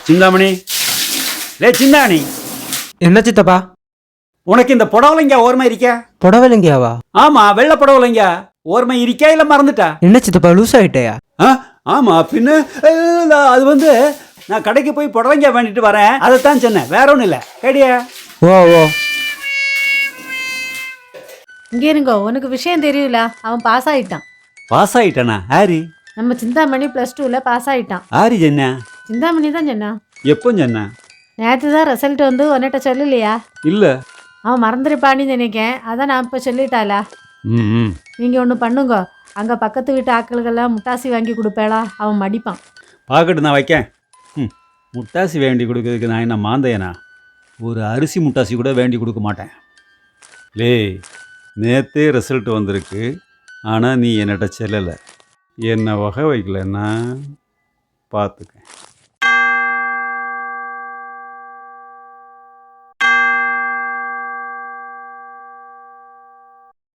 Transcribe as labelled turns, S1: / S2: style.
S1: சிந்தாமணி, லே சிந்தாமணி,
S2: என்ன சித்தப்பா?
S1: உனக்கு இந்த புடவலைங்க ஓர்மை இருக்கா?
S2: புடவைலங்கியாவா?
S1: ஆமா, வெள்ளை புடவலைங்க ஓர்மை இருக்கா இல்ல மறந்துட்டா?
S2: என்ன சித்தப்பா லூஸ் ஆயிட்டயா?
S1: ஆமா பின்ன அது வந்து நான் கடைக்கு போய் புடவைங்க வேண்டிட்டு வரேன், அதைத்தான் சொன்னேன், வேற ஒன்றும் இல்லை. கேடியா?
S2: ஓ ஓ.
S3: இங்க இருங்கோ, உனக்கு விஷயம் தெரியல, அவன் பாஸ் ஆயிட்டான்.
S1: பாஸ் ஆயிட்டானா? ஆரி?
S3: நம்ம சிந்தாமணி +2ல பாஸ் ஆயிட்டான்.
S1: ஆரி சொன்ன?
S3: சிந்தாமணி தான் சொன்னா.
S1: எப்போ சொன்ன?
S3: நேற்று தான் ரிசல்ட் வந்து உன்னிட்ட சொல்லலையா?
S1: இல்ல.
S3: அவன் மறந்துருப்பான்னு நினைக்கேன், அதான் நான் இப்போ சொல்லிட்டாளா.
S1: ம்.
S3: நீங்கள் ஒன்று பண்ணுங்க, அங்கே பக்கத்து வீட்டு ஆட்களுக்கெல்லாம் முட்டாசி வாங்கி கொடுப்பேளா, அவன் மடிப்பான்.
S1: பார்க்கட்டு, நான் வைக்கேன். முட்டாசி வேண்டி கொடுக்கறதுக்கு நான் என்ன மாந்தையனா? ஒரு அரிசி முட்டாசி கூட வேண்டி கொடுக்க மாட்டேன். லே, நேற்றே ரிசல்ட் வந்திருக்கு, ஆனால் நீ என்னட்ட செல்லலை. என்னை வகை வைக்கலன்னா பார்த்துக்க.